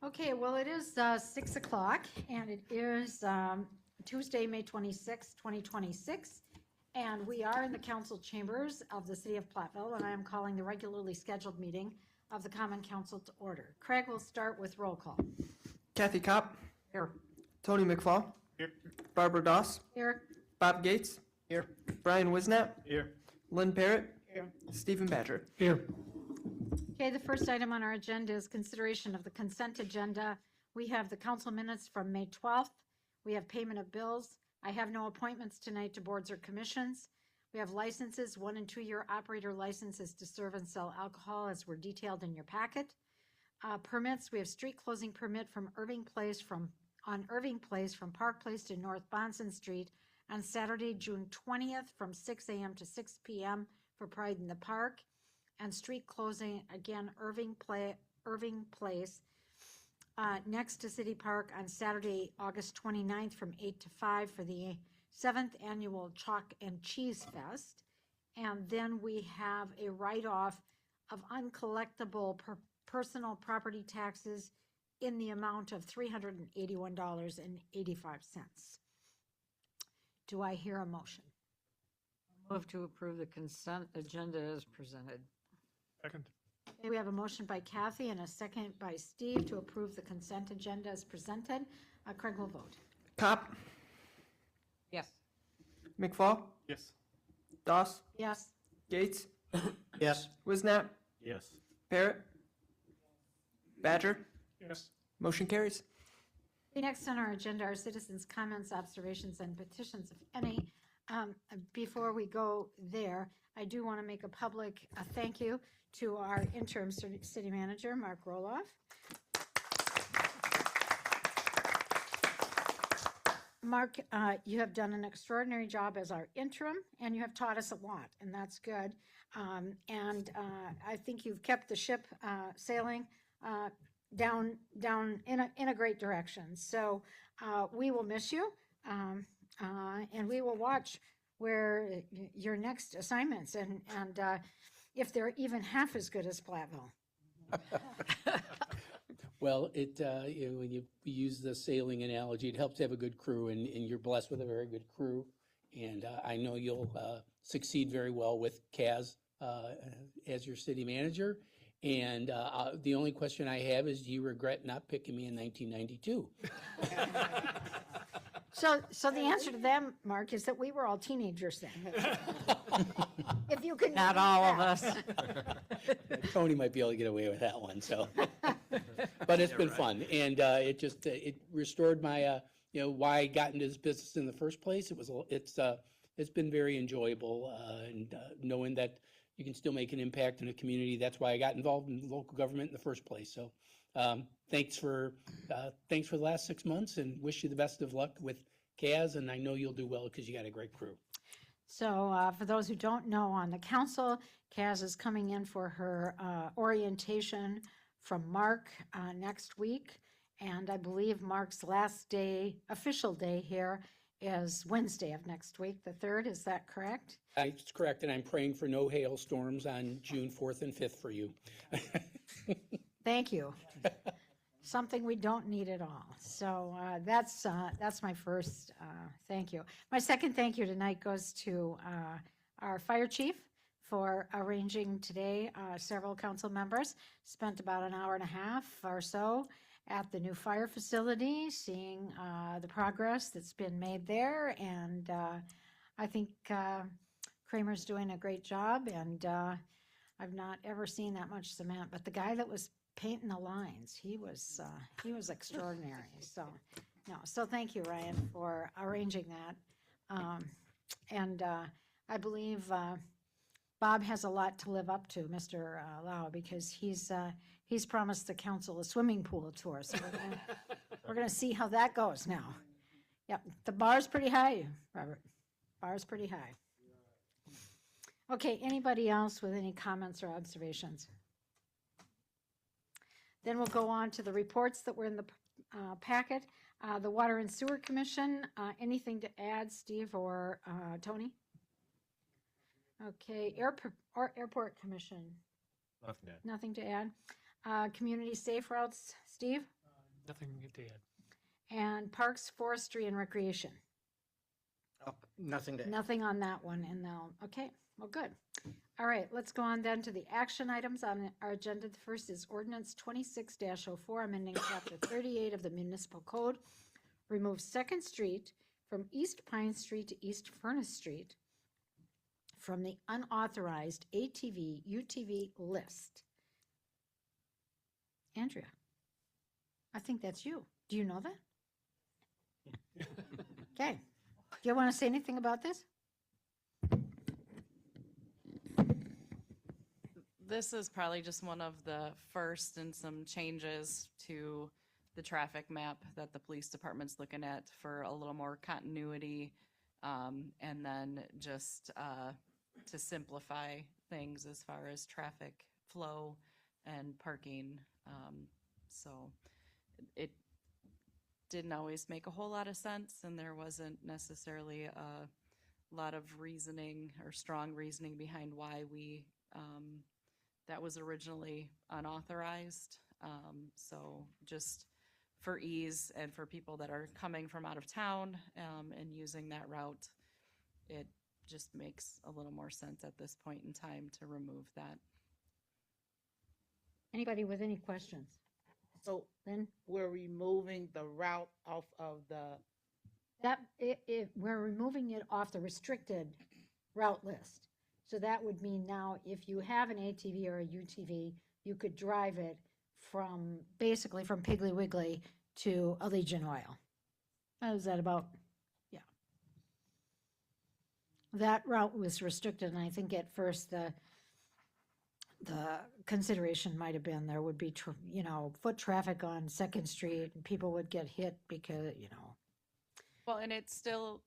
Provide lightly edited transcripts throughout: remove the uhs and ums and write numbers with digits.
Okay, well, it is 6 o'clock, and it is Tuesday, May 26, 2026, and we are in the council chambers of the city of Platteville, and I am calling the regularly scheduled meeting of the Common Council to order. Craig will start with roll call. Kathy Kopp. Here. Tony McFall. Here. Barbara Doss. Here. Bob Gates. Here. Brian Wisnap. Here. Lynn Parrott. Here. Stephen Badger. Here. Okay, the first item on our agenda is consideration of the consent agenda. We have the council minutes from May 12th. We have payment of bills. I have no appointments tonight to boards or commissions. We have licenses, 1- and 2-year operator licenses to serve and sell alcohol as were detailed in your packet. Permits, we have street closing permit from Irving Place from Park Place to North Bonson Street on Saturday, June 20th from 6 a.m. to 6 p.m. for Pride in the Park. And street closing, again, Irving Place next to City Park on Saturday, August 29th from 8 to 5 for the 7th Annual Chalk and Cheese Fest. And then we have a write-off of uncollectible personal property taxes in the amount of $381.85. Do I hear a motion? Move to approve the consent agenda as presented. Second. Okay, we have a motion by Kathy and a second by Steve to approve the consent agenda as presented. Craig will vote. Kopp. Yes. McFall. Yes. Doss. Yes. Gates. Yes. Wisnap. Yes. Parrott. Badger. Yes. Motion carries. Next on our agenda are citizens' comments, observations, and petitions, if any. Before we go there, I do want to make a public thank you to our interim city manager, Mark Roloff. Mark, you have done an extraordinary job as our interim, and you have taught us a lot, and that's good. I think you've kept the ship sailing down in a great direction. So we will miss you, and we will watch where your next assignments and if they're even half as good as Platteville. Well, when you use the sailing analogy, it helps to have a good crew, and you're blessed with a very good crew. And I know you'll succeed very well with Kaz as your city manager. And the only question I have is, do you regret not picking me in 1992? So the answer to that, Mark, is that we were all teenagers then. If you can. Not all of us. Tony might be able to get away with that one, so. But it's been fun, and it restored my why I got into this business in the first place. It's been very enjoyable, and knowing that you can still make an impact in a community. That's why I got involved in local government in the first place. So thanks for the last 6 months, and wish you the best of luck with Kaz, and I know you'll do well because you got a great crew. So for those who don't know, on the council, Kaz is coming in for her orientation from Mark next week. And I believe Mark's last day, official day here, is Wednesday of next week, the 3rd. Is that correct? That's correct, and I'm praying for no hailstorms on June 4th and 5th for you. Thank you. Something we don't need at all. So that's my first thank you. My second thank you tonight goes to our fire chief for arranging today. Several council members spent about an hour and a half or so at the new fire facility, seeing the progress that's been made there. And I think Kramer's doing a great job, and I've not ever seen that much cement, but the guy that was painting the lines, he was extraordinary. So thank you, Ryan, for arranging that. I believe Bob has a lot to live up to, Mr. Lau, because he's promised the council a swimming pool tour. So we're gonna see how that goes now. Yep, the bar's pretty high, Robert. Bar's pretty high. Okay, anybody else with any comments or observations? Then we'll go on to the reports that were in the packet. The Water and Sewer Commission, anything to add, Steve or Tony? Okay, Airport Commission. Nothing to add. Nothing to add. Community Safe Routes, Steve? Nothing to add. And Parks, Forestry, and Recreation. Oh, nothing to add. Nothing on that one, and now, okay, well, good. All right, let's go on then to the action items on our agenda. The first is ordinance 26-04, amending chapter 38 of the municipal code. Remove Second Street from East Pine Street to East Furnace Street from the unauthorized ATV, UTV list. Andrea, I think that's you. Do you know that? Okay. Do you want to say anything about this? This is probably just one of the first in some changes to the traffic map that the police department's looking at for a little more continuity. And then just to simplify things as far as traffic flow and parking. So it didn't always make a whole lot of sense, and there wasn't necessarily a lot of reasoning or strong reasoning behind why we that was originally unauthorized. So just for ease and for people that are coming from out of town and using that route, it just makes a little more sense at this point in time to remove that. Anybody with any questions? So Lynn? we're removing the route off of the, We're removing it off the restricted route list. So that would mean now if you have an ATV or a UTV, you could drive it from, basically from Piggly Wiggly to Allegiant Oil. Is that about? Yeah. That route was restricted, and I think at first the consideration might have been there would be, foot traffic on Second Street, and people would get hit because, Well, and it still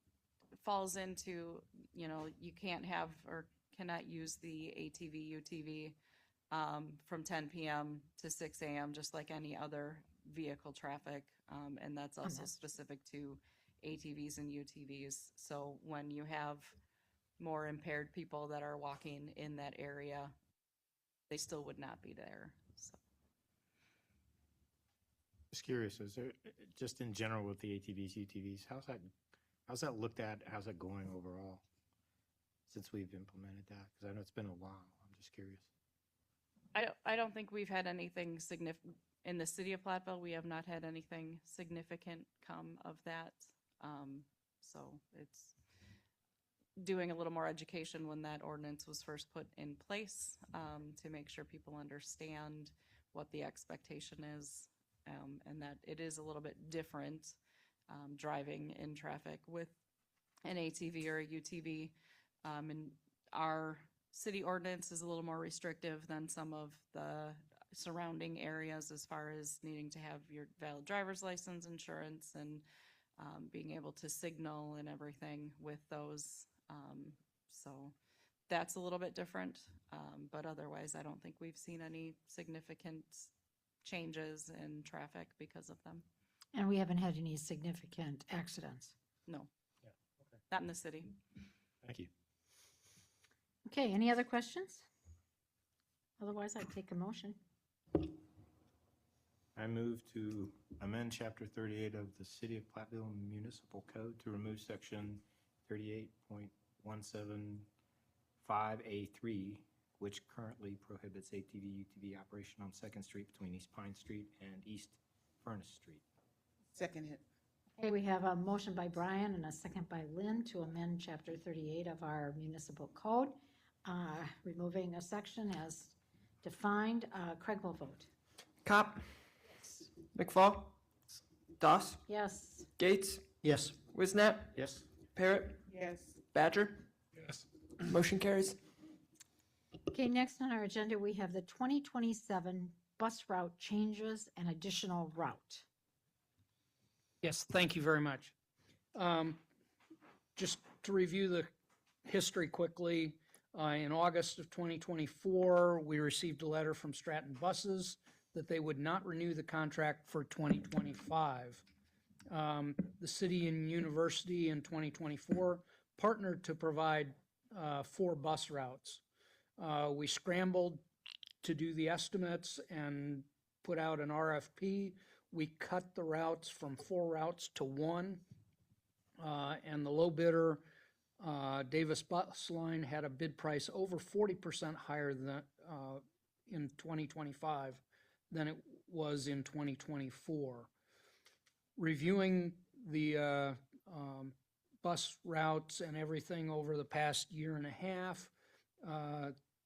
falls into, you can't have or cannot use the ATV, UTV from 10 p.m. to 6 a.m., just like any other vehicle traffic. And that's also specific to ATVs and UTVs. So when you have more impaired people that are walking in that area, they still would not be there. So. Just curious, is there, just in general with the ATVs, UTVs, how's that looked at? How's that going overall since we've implemented that? Because I know it's been a while. I'm just curious. I don't think we've had anything significant in the city of Platteville. We have not had anything significant come of that. So it's doing a little more education when that ordinance was first put in place to make sure people understand what the expectation is and that it is a little bit different driving in traffic with an ATV or a UTV. And our city ordinance is a little more restrictive than some of the surrounding areas as far as needing to have your valid driver's license, insurance, and being able to signal and everything with those. So that's a little bit different, but otherwise I don't think we've seen any significant changes in traffic because of them. and we haven't had any significant accidents. No, Yeah. Okay. not in the city. Thank you. Okay, any other questions? Otherwise, I'd take a motion. I move to amend Chapter 38 of the City of Platteville Municipal Code to remove Section 38.175A3, which currently prohibits ATV, UTV operation on Second Street between East Pine Street and East Furnace Street. second it. Okay, we have a motion by Brian and a second by Lynn to amend Chapter 38 of our municipal code, removing a section as defined. Craig will vote. Cop. McFall. Doss. Yes. Gates. Yes. Wisnat. Yes. Parrot. Yes, Badger. Yes. Motion carries. Okay, next on our agenda, we have the 2027 bus route changes and additional route. Yes, thank you very much. Just to review the history quickly, in August of 2024, we received a letter from Stratton Buses that they would not renew the contract for 2025. The city and university in 2024 partnered to provide 4 bus routes. We scrambled to do the estimates and put out an RFP we cut the routes from 4 routes to 1. And the low bidder, Davis Bus Line, had a bid price over 40% higher than in 2025 than it was in 2024. Reviewing the bus routes and everything over the past year and a half,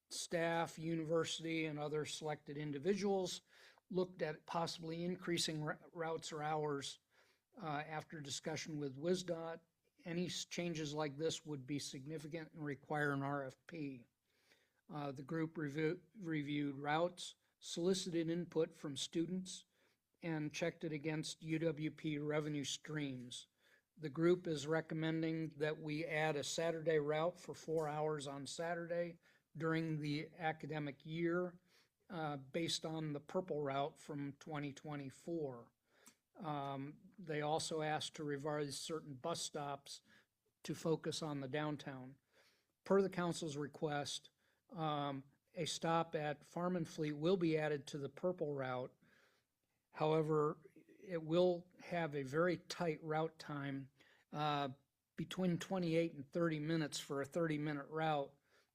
staff, university, and other selected individuals looked at possibly increasing routes or hours after discussion with WisDOT. Any changes like this would be significant and require an RFP. The group reviewed routes, solicited input from students, and checked it against UWP revenue streams. The group is recommending that we add a Saturday route for 4 hours on Saturday during the academic year based on the purple route from 2024. They also asked to revise certain bus stops to focus on the downtown. Per the council's request, a stop at Farm and Fleet will be added to the purple route. However, it will have a very tight route time, between 28 and 30 minutes for a 30-minute route,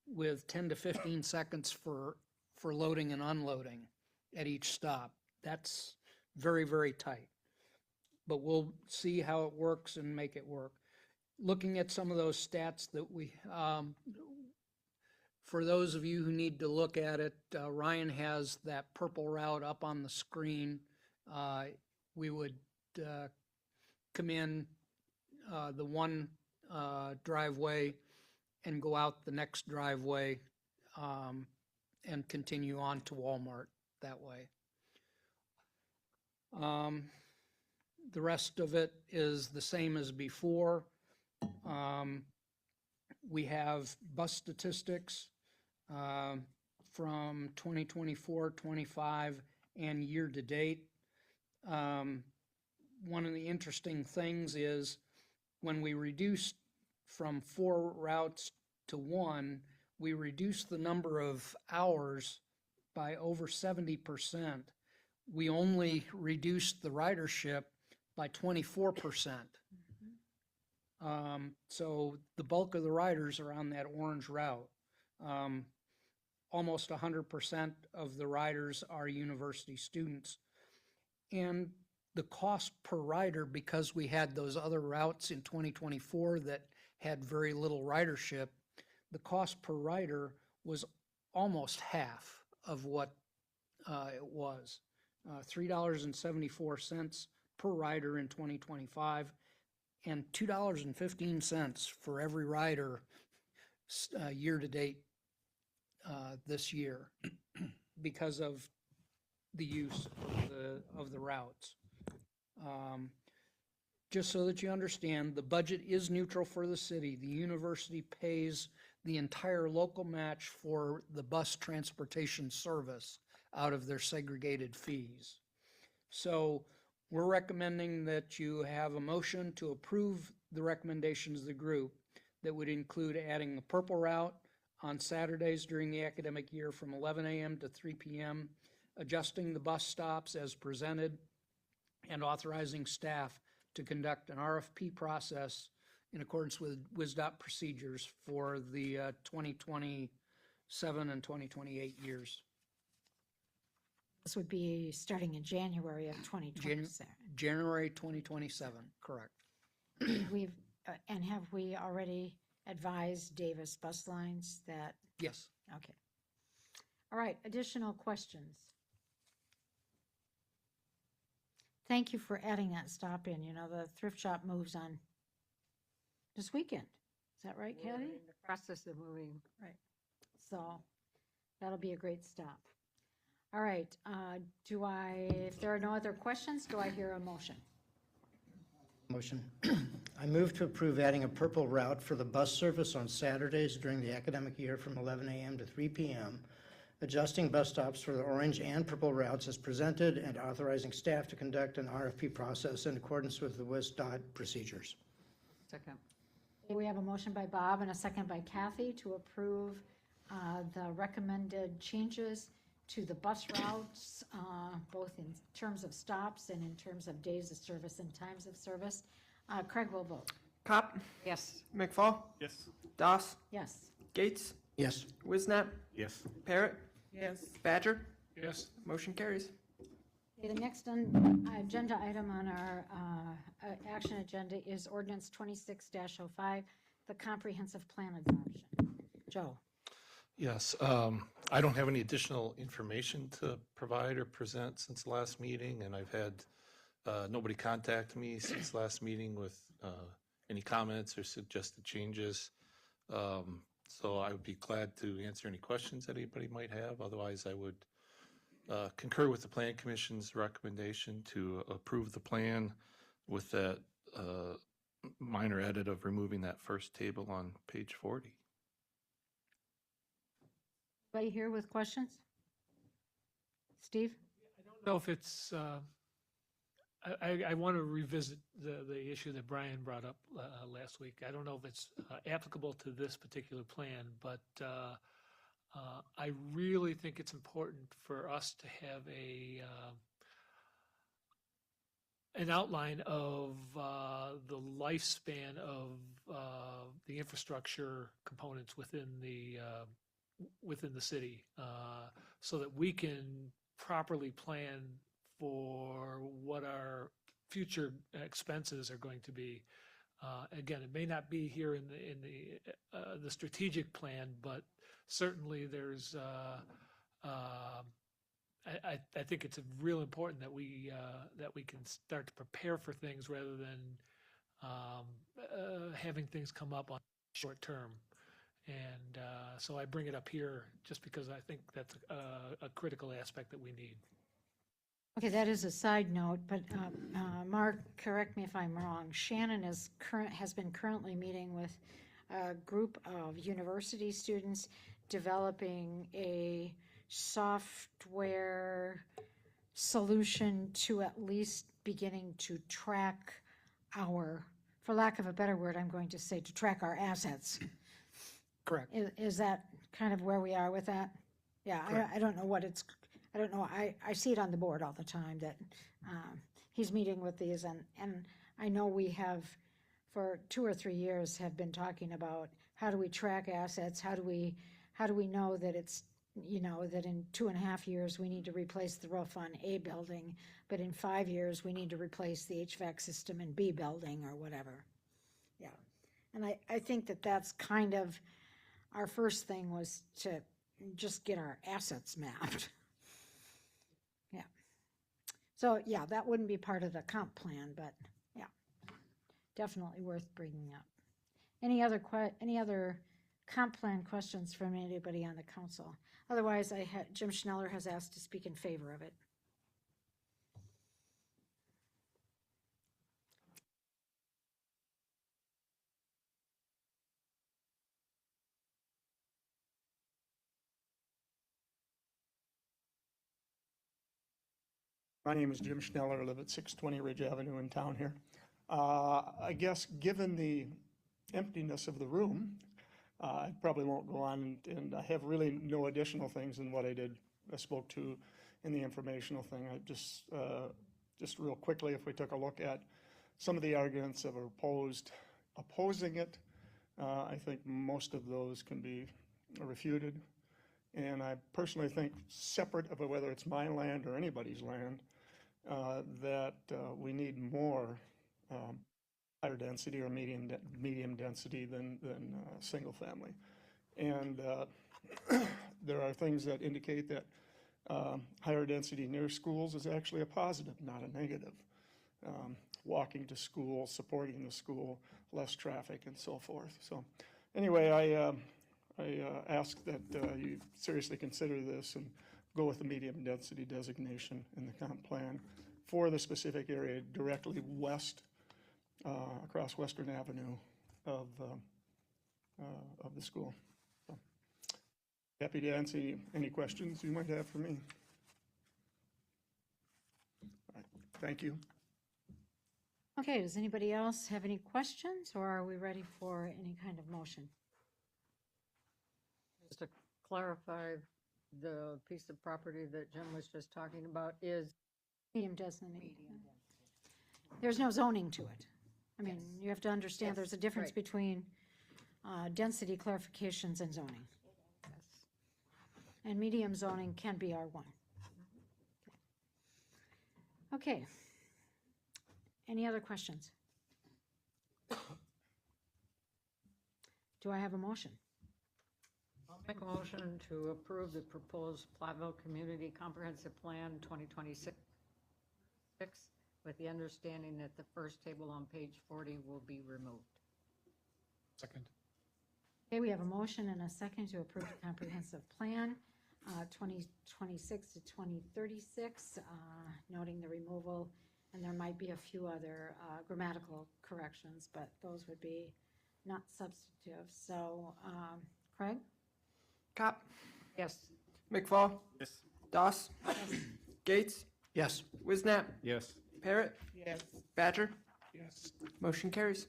with 10 to 15 seconds for loading and unloading at each stop. That's very, very tight. But we'll see how it works and make it work. Looking at some of those stats that we, for those of you who need to look at it, Ryan has that purple route up on the screen. We would come in the one driveway and go out the next driveway and continue on to Walmart that way. The rest of it is the same as before. We have bus statistics from 2024, 25, and year to date. One of the interesting things is when we reduced from 4 routes to 1, we reduced the number of hours by over 70%. We only reduced the ridership by 24%. So the bulk of the riders are on that orange route. Almost 100% of the riders are university students. And the cost per rider, because we had those other routes in 2024 that had very little ridership, the cost per rider was almost half of what it was. $3.74 per rider in 2025 and $2.15 for every rider year to date this year because of the use of the routes. Just so that you understand, the budget is neutral for the city. The university pays the entire local match for the bus transportation service out of their segregated fees. So we're recommending that you have a motion to approve the recommendations of the group that would include adding the purple route on Saturdays during the academic year from 11 a.m. to 3 p.m., adjusting the bus stops as presented, and authorizing staff to conduct an RFP process in accordance with WisDOT procedures for the 2027 and 2028 years. This would be starting in January of 2027. January 2027, correct. And have we already advised Davis Bus Lines that? Yes. Okay. All right, additional questions? Thank you for adding that stop in. You know, the thrift shop moves on this weekend. Is that right, We're Kathy? in the process of moving. Right. So that'll be a great stop. All right, if there are no other questions, do I hear a motion? Motion. I move to approve adding a purple route for the bus service on Saturdays during the academic year from 11 a.m. to 3 p.m., adjusting bus stops for the orange and purple routes as presented, and authorizing staff to conduct an RFP process in accordance with the WisDOT procedures. Second. Okay, we have a motion by Bob and a second by Kathy to approve the recommended changes to the bus routes, both in terms of stops and in terms of days of service and times of service. Craig will vote. Cop, Yes. McFall, Yes. Doss, Yes. Gates, Yes. Wisnat, Yes. Parrot, Yes. Badger. Yes. Motion carries. Okay, the next agenda item on our action agenda is ordinance 26-05, the comprehensive plan adoption. Joe? Yes, I don't have any additional information to provide or present since the last meeting, and I've had nobody contact me since last meeting with any comments or suggested changes. So I would be glad to answer any questions that anybody might have. Otherwise, I would concur with the Plan Commission's recommendation to approve the plan with that minor edit of removing that first table on page 40. Anybody here with questions? Steve? I don't know if it's, I want to revisit the issue that Brian brought up last week. I don't know if it's applicable to this particular plan, but I really think it's important for us to have an outline of the lifespan of the infrastructure components within the city, so that we can properly plan for what our future expenses are going to be. Again, it may not be here in the strategic plan, but certainly there's I think it's real important that we can start to prepare for things rather than having things come up on short term. And so I bring it up here just because I think that's a critical aspect that we need. Okay, that is a side note, but Mark, correct me if I'm wrong. Shannon has been currently meeting with a group of university students developing a software solution to at least beginning to track our, for lack of a better word, I'm going to say to track our assets. Correct. Is that kind of where we are with that? Yeah, I don't know what it's, I don't know, I see it on the board all the time that he's meeting with these, and I know we have, for 2 or 3 years, have been talking about how do we track assets, how do we know that it's, you know, that in 2.5 years we need to replace the roof on A building, but in 5 years we need to replace the HVAC system in B building or whatever. Yeah, and I think that that's kind of, our first thing was to just get our assets mapped. Yeah. So, yeah, that wouldn't be part of the comp plan, but yeah, definitely worth bringing up. Any other comp plan questions from anybody on the council? Otherwise, Jim Schneller has asked to speak in favor of it. My name is Jim Schneller. I live at 620 Ridge Avenue in town here. I guess given the emptiness of the room, I probably won't go on, and I have really no additional things than what I spoke to in the informational thing. I just real quickly, if we took a look at some of the arguments that were opposing it, I think most of those can be refuted. And I personally think, separate of whether it's my land or anybody's land, that we need more higher density or medium density than single family. And there are things that indicate that higher density near schools is actually a positive, not a negative. Walking to school, supporting the school, less traffic, and so forth. So anyway, I ask that you seriously consider this and go with the medium density designation in the comp plan for the specific area directly west, across Western Avenue of the school. So, happy to answer any questions you might have for me. All right, thank you. Okay, does anybody else have any questions, or are we ready for any kind of motion? Just to clarify, the piece of property that Jim was just talking about is Medium designated. There's no zoning to it. I mean, you have to understand Yes, there's a difference right. between density clarifications and zoning. And medium zoning can be R1. Okay. Any other questions? Do I have a motion? I'll make a motion to approve the proposed Platteville Community Comprehensive Plan 2026 with the understanding that the first table on page 40 will be removed. Second. Okay, we have a motion and a second to approve the comprehensive plan, 2026 to 2036, noting the removal, and there might be a few other grammatical corrections, but those would be not substantive. So, Craig? Cop, Yes. McFall, Yes. Doss, Gates, Yes. Wisnat, Yes. Parrot, Yes. Badger. Yes. Motion carries.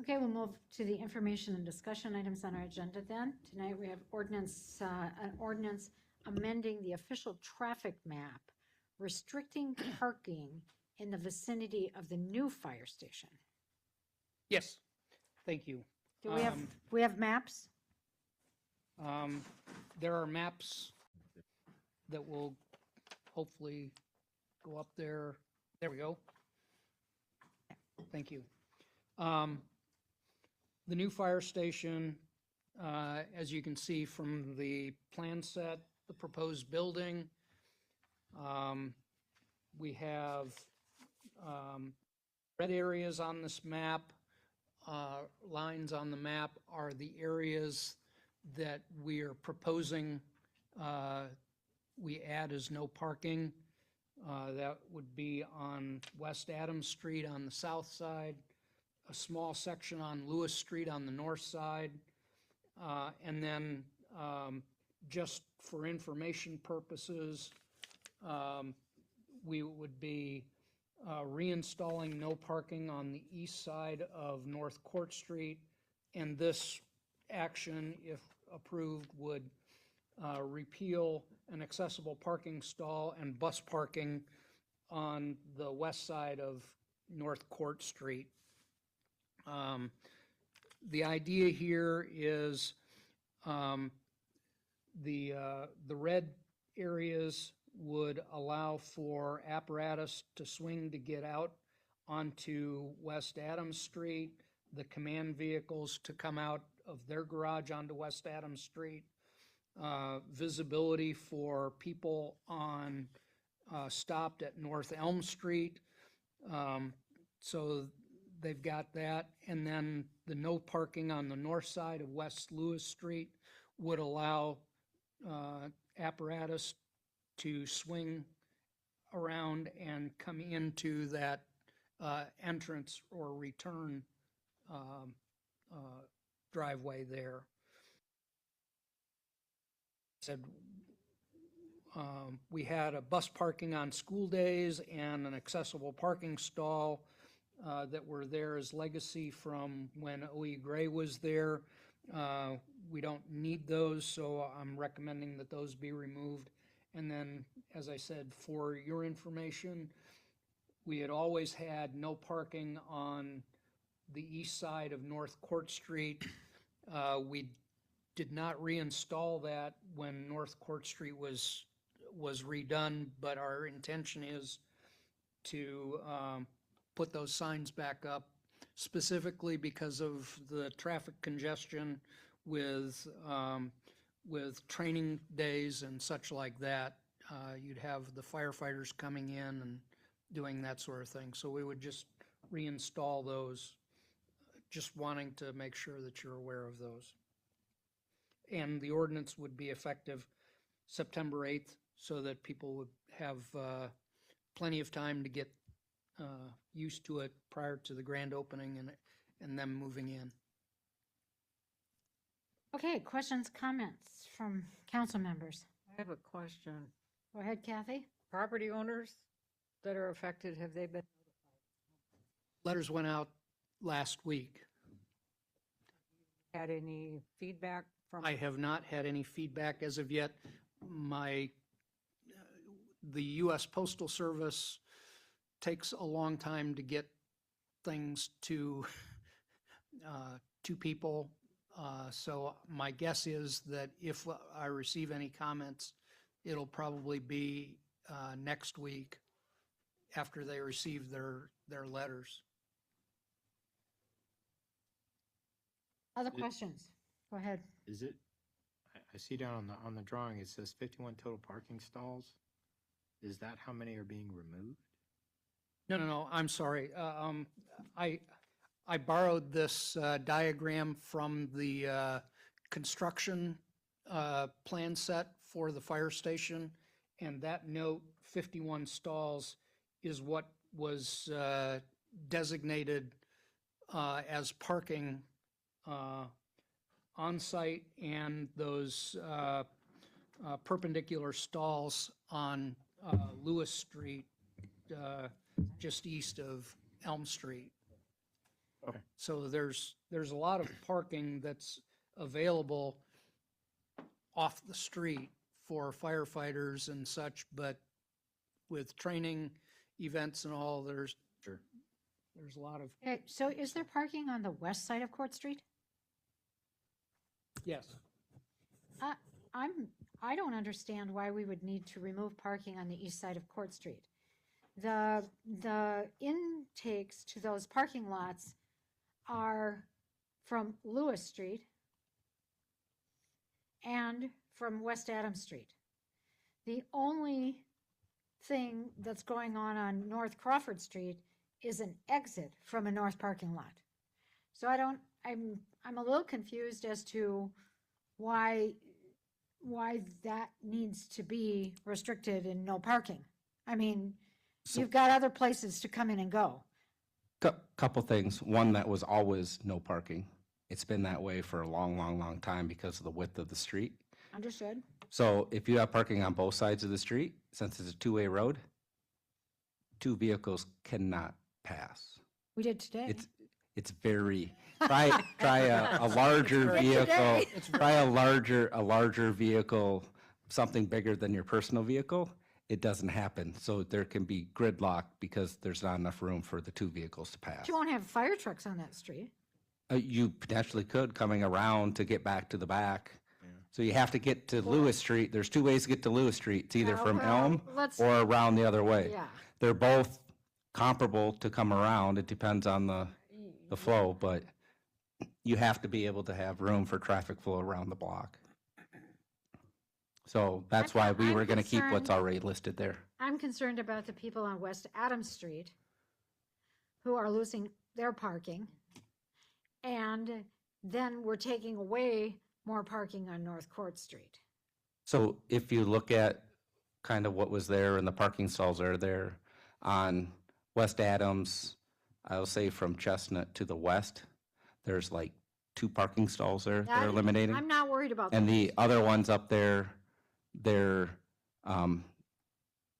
Okay, we'll move to the information and discussion items on our agenda then. Tonight we have an ordinance amending the official traffic map, restricting parking in the vicinity of the new fire station. Yes, thank you. Do we have maps? There are maps that will hopefully go up there. There we go. Thank you. The new fire station, as you can see from the plan set, the proposed building, we have red areas on this map. Lines on the map are the areas that we are proposing we add as no parking. That would be on West Adams Street on the south side, a small section on Lewis Street on the north side, and then just for information purposes, we would be reinstalling no parking on the east side of North Court Street, and this action, if approved, would repeal an accessible parking stall and bus parking on the west side of North Court Street. The idea here is the red areas would allow for apparatus to swing to get out onto West Adams Street, the command vehicles to come out of their garage onto West Adams Street, visibility for people on stopped at North Elm Street. So they've got that. And then the no parking on the north side of West Lewis Street would allow apparatus to swing around and come into that entrance or return driveway there. Said we had a bus parking on school days and an accessible parking stall that were there as legacy from when O.E. Gray was there. We don't need those, so I'm recommending that those be removed. And then, as I said, for your information, we had always had no parking on the east side of North Court Street. We did not reinstall that when North Court Street was redone, but our intention is to put those signs back up specifically because of the traffic congestion with training days and such like that. You'd have the firefighters coming in and doing that sort of thing. So we would just reinstall those, just wanting to make sure that you're aware of those. And the ordinance would be effective September 8th so that people would have plenty of time to get used to it prior to the grand opening and them moving in. Okay, questions, comments from council members? I have a question. Go ahead, Kathy. Property owners that are affected, have they been Letters went out last week. had any feedback from? I have not had any feedback as of yet. the U.S. Postal Service takes a long time to get things to people. So my guess is that if I receive any comments, it'll probably be next week after they receive their letters. Other questions? Go ahead. Is it, I see down on the drawing, it says 51 total parking stalls. Is that how many are being removed? No, I'm sorry. I borrowed this diagram from the construction plan set for the fire station, and that note, 51 stalls, is what was designated as parking on-site, and those perpendicular stalls on Lewis Street, just east of Elm Street. Okay. So there's a lot of parking that's available off the street for firefighters and such, but with training events and all, there's a lot of, Okay, so is there parking on the west side of Court Street? yes. I don't understand why we would need to remove parking on the east side of Court Street. The intakes to those parking lots are from Lewis Street and from West Adams Street. The only thing that's going on North Crawford Street is an exit from a north parking lot. So I'm a little confused as to why that needs to be restricted and no parking. I mean, you've got other places to come in and go. Couple things. One, that was always no parking. It's been that way for a long, long, long time because of the width of the street. Understood? So if you have parking on both sides of the street, since it's a two-way road, two vehicles cannot pass. We did today. It's very, try a larger vehicle, try a larger vehicle, something bigger than your personal vehicle. It doesn't happen. So there can be gridlock because there's not enough room for the two vehicles to pass. But you won't have fire trucks on that street. You potentially could coming around to get back to the back. So you have to get to Lewis Street. There's two ways to get to Lewis Street. It's either from Elm or around the other way. Yeah. They're both comparable to come around. It depends on the flow, but you have to be able to have room for traffic flow around the block. So that's why we were going to keep what's already listed there. I'm concerned about the people on West Adams Street who are losing their parking. And then we're taking away more parking on North Court Street. So if you look at kind of what was there and the parking stalls are there on West Adams, I'll say from Chestnut to the west, there's like 2 parking stalls there they're eliminating. I'm not worried about that. And the other ones up there, they're,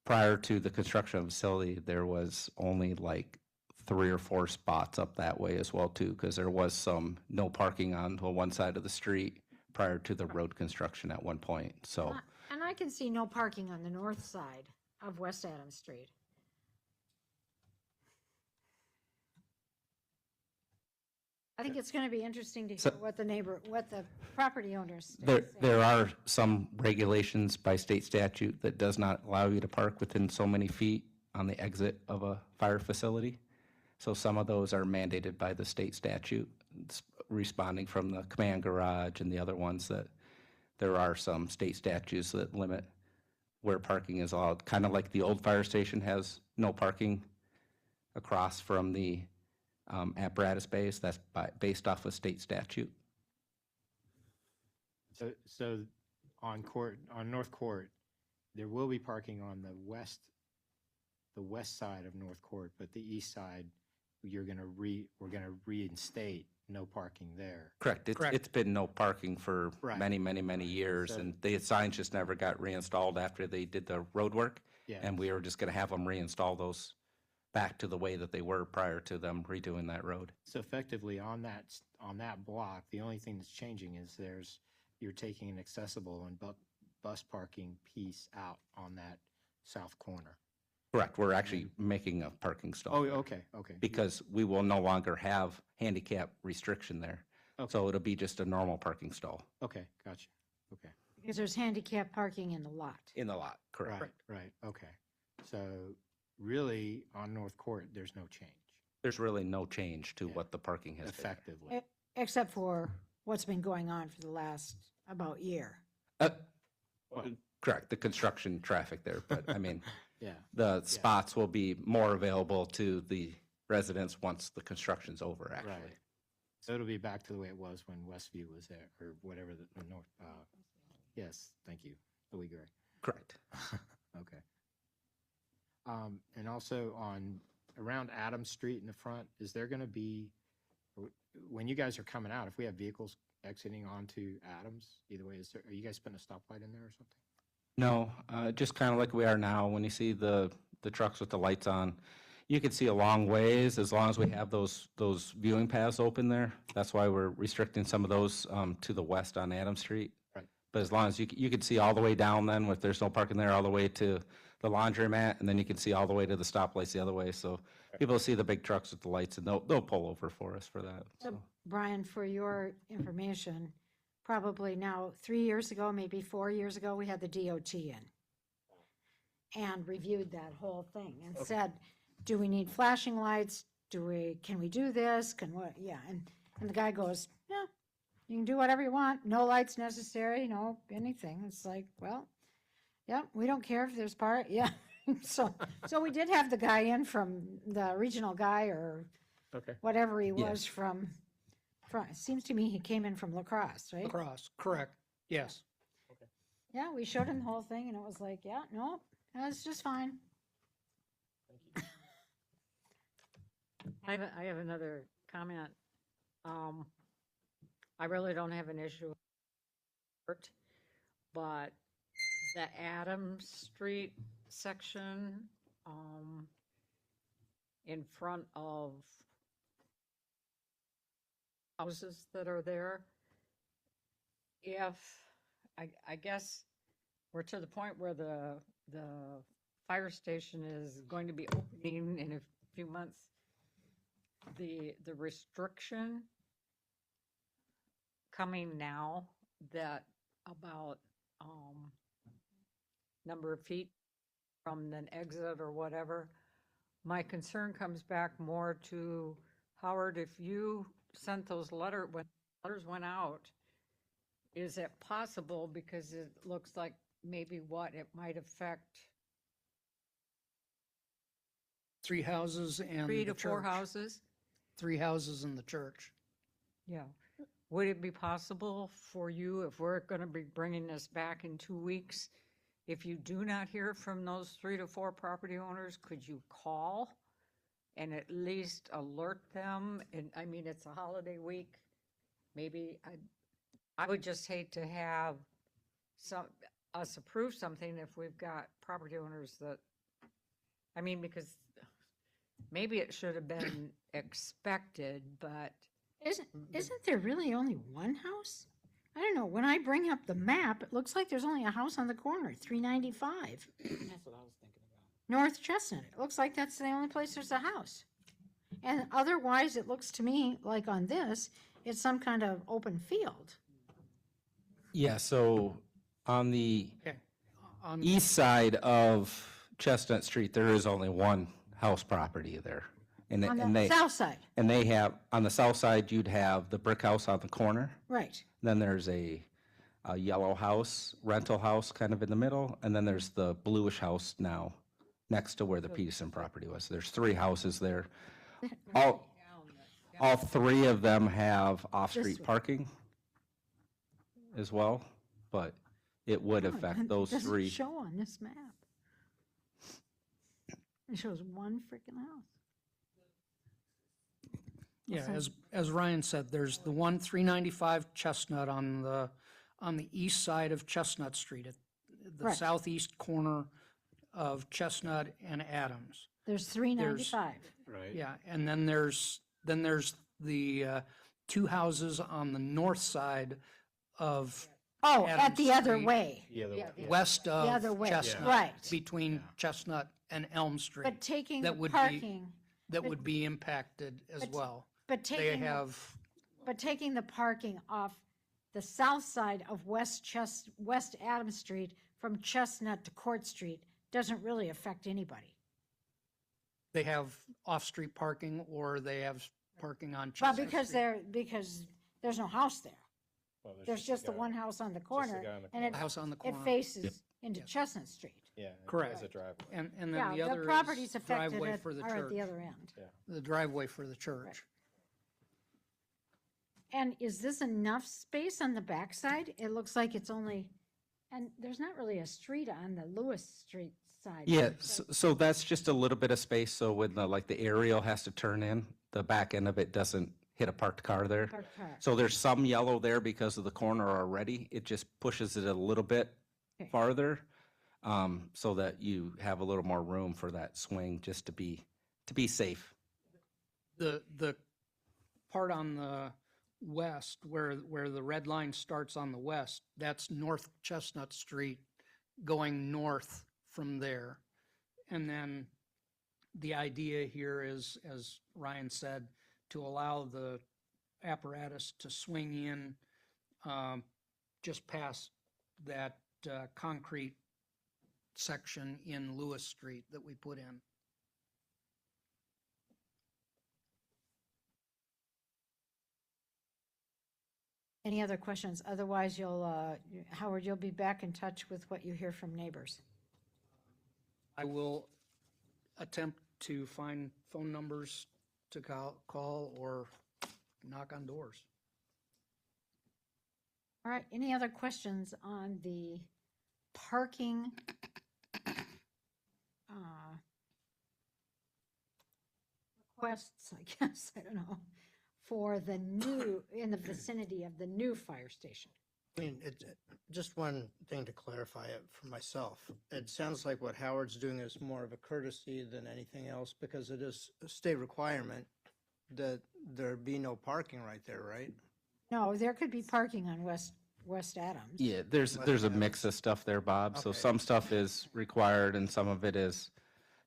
prior to the construction of the facility, there was only like 3 or 4 spots up that way as well too, because there was some no parking on one side of the street prior to the road construction at one point, so. And I can see no parking on the north side of West Adams Street. I think it's going to be interesting to hear what the property owners say. There are some regulations by state statute that does not allow you to park within so many feet on the exit of a fire facility. So some of those are mandated by the state statute, responding from the command garage and the other ones that there are some state statutes that limit where parking is allowed. Kind of like the old fire station has no parking across from the apparatus base. That's based off of state statute. So on North Court, there will be parking on the west side of North Court, but the east side, we're gonna reinstate no parking there. Correct. It's been no parking for many, many, many years, and the signs just never got reinstalled after they did the road work. Yeah. And we were just gonna have them reinstall those back to the way that they were prior to them redoing that road. So effectively on that block, the only thing that's changing is you're taking an accessible and bus parking piece out on that south corner. Correct, we're actually making a parking stall. Oh, there okay. Because we will no longer have handicap restriction there. Okay. So it'll be just a normal parking stall Okay, gotcha. Okay. Because there's handicap parking in the lot. in the lot, correct. Right, okay. So really, on North Court, there's no change There's really no change to Yeah. what the parking has been. effectively. Except for what's been going on for the last about year. Correct, the construction traffic there, but I mean, Yeah, the spots will be more available to the residents once the construction's over, actually. right. So it'll be back to the way it was when Westview was there, or whatever the north, yes, thank you, Louis Gray. Correct. Okay. And also around Adams Street in the front, is there gonna be, when you guys are coming out, if we have vehicles exiting onto Adams, either way, are you guys putting a stoplight in there or something? No, just kind of like we are now, when you see the trucks with the lights on, you can see a long ways as long as we have those viewing paths open there. That's why we're restricting some of those to the west on Adams Street. Right. But as long as you can see all the way down then, if there's no parking there, all the way to the laundromat, and then you can see all the way to the stoplights the other way. So people see the big trucks with the lights, and they'll pull over for us for that. So, So. Brian, for your information, probably now 3 years ago, maybe 4 years ago, we had the DOT in and reviewed that whole thing and said, do we need flashing lights? Can we do this? Yeah. And the guy goes, yeah, you can do whatever you want. No lights necessary, no anything. It's like, well, yeah, we don't care if there's yeah. So we did have the guy in from the regional guy or Okay. whatever he was Yes. from, it seems to me he came in from La Crosse, right? Across, correct, yes. Yeah, we showed him the whole thing and it was like, yeah, no, that's just fine. I have another comment. I really don't have an issue with it, but the Adams Street section, in front of houses that are there, if, I guess we're to the point where the fire station is going to be opening in a few months, the restriction coming now that about number of feet from an exit or whatever, my concern comes back more to, Howard, if you sent those when letters went out, is it possible, because it looks like maybe what it might affect 3 houses and 3 the to 4 church. houses? 3 houses in the church. Yeah. Would it be possible for you, if we're going to be bringing this back in 2 weeks, if you do not hear from those 3 to 4 property owners, could you call and at least alert them? And I mean, it's a holiday week. Maybe I would just hate to have us approve something if we've got property owners that, I mean, because maybe it should have been expected, but Isn't there really only one house? I don't know, when I bring up the map, it looks like there's only a house on the corner, 395. That's what I was thinking about. North Chestnut. It looks like that's the only place there's a house. And otherwise, it looks to me like on this, it's some kind of open field. Yeah, so on the Okay. On east side of Chestnut Street, there is only one house property there. And On the south side, and they have, on the south side, you'd have the brick house on the corner. right. Then there's a yellow house, rental house kind of in the middle, and then there's the bluish house now next to where the Peterson property was. There's 3 houses there. All 3 of them have off-street one. parking as well, but it would Oh, affect it those doesn't 3. show on this map. It shows one freaking house. Yeah, as Ryan said, there's the one 395 Chestnut on the east side of Chestnut Street, at the Correct. southeast corner of Chestnut and Adams. There's 395. Right. Yeah, and then there's the 2 houses on the north side of Oh, at Adams the other Street, way, The other way. west the of other way, Chestnut, right. between Chestnut and Elm Street. But taking the that would be- parking, That but- would be impacted as but- well. but They taking, the- have, but taking the parking off the south side of West Adams Street from Chestnut to Court Street doesn't really affect anybody. they have off-street parking, or they have parking on Well, Chestnut because Street. because there's no house there. Well, There's just the one house on the corner, guy on the and it, House on the it corner. faces into Yes. Chestnut Street. Yeah. Correct. As a driveway. And then the Yeah, other the is properties affected driveway are for the at church. the other end. The driveway for the church. And is this enough space on the backside? It looks like it's only, and there's not really a street on the Lewis Street side. Yeah, so that's just a little bit of space, so when the aerial has to turn in, the back end of it doesn't hit a parked car there. Parked car. So there's some yellow there because of the corner already. It just pushes it a little bit Okay. farther, so that you have a little more room for that swing, just to be safe. The part on the west where the red line starts on the west, that's North Chestnut Street going north from there. And then the idea here is, as Ryan said, to allow the apparatus to swing in just past that concrete section in Lewis Street that we put in. Any other questions? Otherwise, Howard, you'll be back in touch with what you hear from neighbors. I will attempt to find phone numbers to call or knock on doors. All right, any other questions on the parking requests, I guess, I don't know, for the new, in the vicinity of the new fire station? I mean, just one thing to clarify it for myself. It sounds like what Howard's doing is more of a courtesy than anything else, because it is a state requirement that there be no parking right there, right? No, there could be parking on West Adams. Yeah, there's a mix of stuff there, Bob. So Okay. some stuff is required and some of it is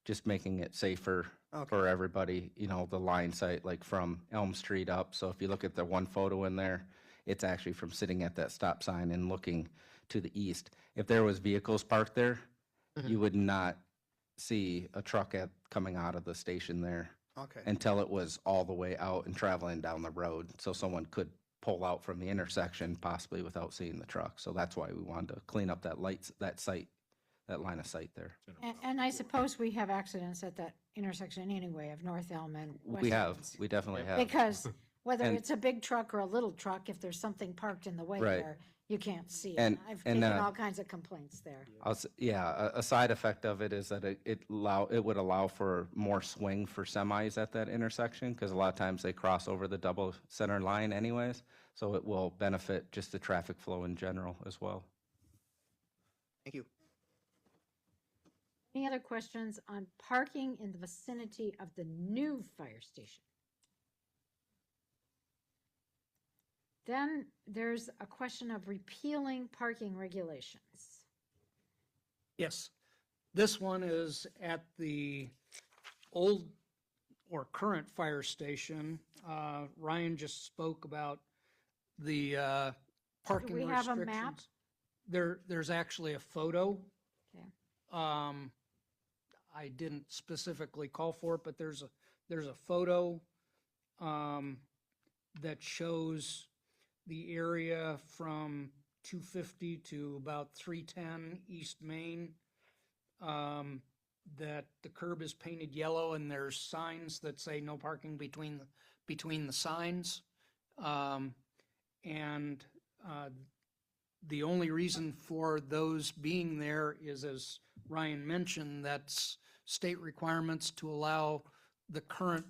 just making it safer for everybody. You know, the line sight, like from Elm Street up. So if you look at the one photo in there, it's actually from sitting at that stop sign and looking to the east. If there was vehicles parked there, you would not see a truck coming out of the station there Okay. until it was all the way out and traveling down the road. So someone could pull out from the intersection possibly without seeing the truck. So that's why we wanted to clean up that line of sight there. And I suppose we have accidents at that intersection anyway of North Elm and West We have, Adams. we definitely have. Because whether And- it's a big truck or a little truck, if there's something parked in the way Right. there, you can't see it. And- I've and, taken uh, all kinds of complaints there. A side effect of it is that it would allow for more swing for semis at that intersection, because a lot of times they cross over the double center line anyways. So it will benefit just the traffic flow in general as well. Thank you. Any other questions on parking in the vicinity of the new fire station? Then there's a question of repealing parking regulations. Yes, this one is at the old or current fire station. Ryan just spoke about the parking we have a restrictions. map? There's actually a photo. Okay. I didn't specifically call for it, but there's a photo that shows the area from 250 to about 310 East Main. That the curb is painted yellow and there's signs that say no parking between the signs. And the only reason for those being there is, as Ryan mentioned, that's state requirements to allow the current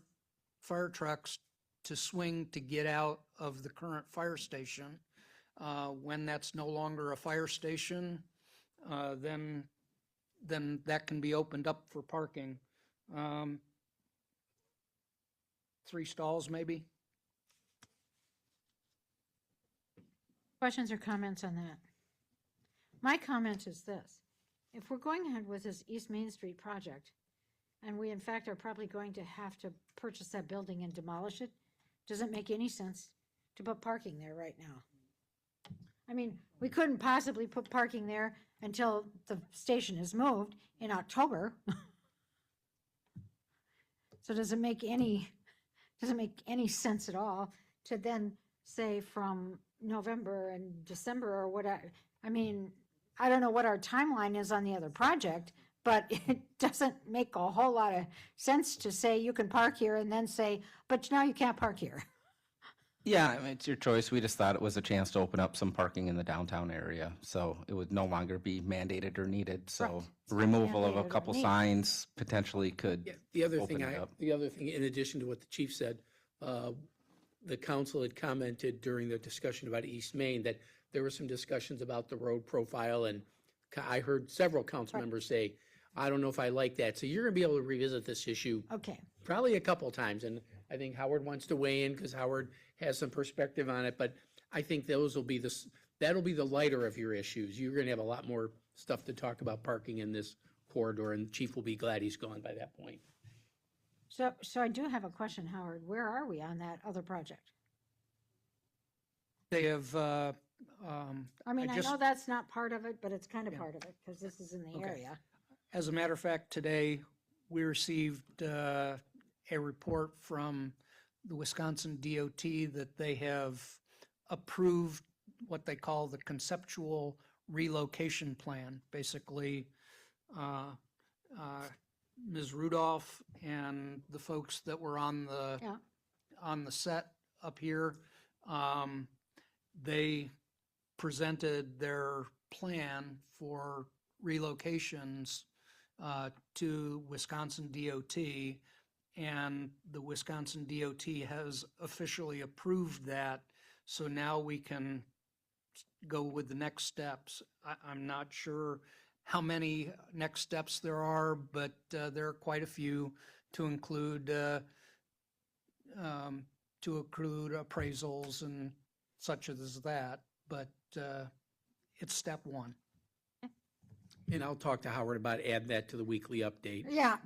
fire trucks to swing to get out of the current fire station. When that's no longer a fire station, then that can be opened up for parking. 3 stalls maybe? Questions or comments on that? My comment is this. If we're going ahead with this East Main Street project, and we in fact are probably going to have to purchase that building and demolish it, does it make any sense to put parking there right now? I mean, we couldn't possibly put parking there until the station is moved in October. So does it make any sense at all to then say from November and December or whatever? I mean, I don't know what our timeline is on the other project, but it doesn't make a whole lot of sense to say you can park here and then say, but now you can't park here. Yeah, I mean, it's your choice. We just thought it was a chance to open up some parking in the downtown area, so it would no longer be mandated or needed. So Right. It's not removal of mandated a or couple needed. signs potentially could Yeah, the other open thing it up. in addition to what the chief said, the council had commented during the discussion about East Main that there were some discussions about the road profile, and I heard several council Right. members say, I don't know if I like that. So you're gonna be able to revisit this issue Okay, probably a couple times, and I think Howard wants to weigh in because Howard has some perspective on it, but I think those will be that'll be the lighter of your issues. You're gonna have a lot more stuff to talk about parking in this corridor, and the chief will be glad he's gone by that point. so I do have a question, Howard. Where are we on that other project? They have, I mean, I just- know that's not part of it, but it's kind of Yeah. part of it because this is in the Okay. area. as a matter of fact, today, we received a report from the Wisconsin DOT that they have approved what they call the conceptual relocation plan. Basically, Ms. Rudolph and the folks that were on Yeah. the set up here, they presented their plan for relocations to Wisconsin DOT, and the Wisconsin DOT has officially approved that. So now we can go with the next steps. I'm not sure how many next steps there are, but there are quite a few to include appraisals and such as that. But it's step one. And I'll talk to Howard about adding that to the weekly update. Yeah,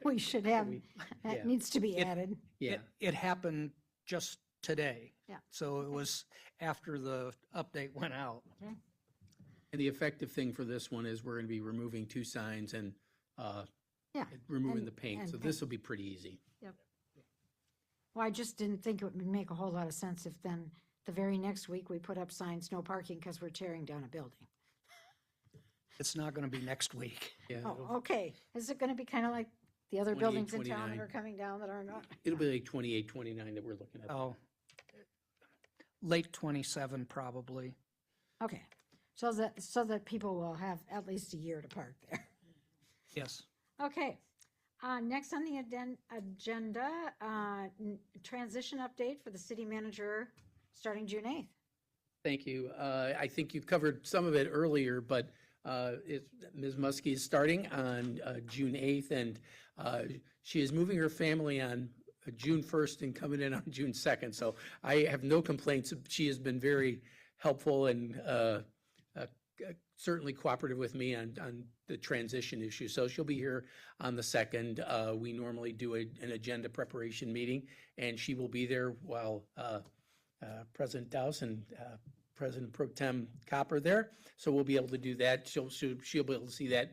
we should have, yeah. that needs to be It- added. Yeah, It happened just today. Yeah. So it was after the update went out. and the effective thing for this one is we're gonna be removing 2 signs and Yeah. removing and- the paint, and so paint. this will be pretty easy. Well, I just didn't think it would make a whole lot of sense if then the very next week we put up signs, no parking because we're tearing down a building. It's not going to be next week. Yeah, Oh, okay. Is it going to be kind of like the other 28, buildings in town that 29. are coming down that are not? it'll be like 28, 29 that we're looking at. Oh, late 27 probably. Okay, so that people will have at least a year to park there. Yes. Okay, next on the agenda, transition update for the city manager starting June 8th. Thank you. I think you covered some of it earlier, but Ms. Muskie is starting on June 8th, and she is moving her family on June 1st and coming in on June 2nd. So I have no complaints. She has been very helpful and certainly cooperative with me on the transition issue. So she'll be here on the 2nd. We normally do an agenda preparation meeting, and she will be there while President Dowse and President Pro Tem Copper there. So we'll be able to do that. She'll be able to see that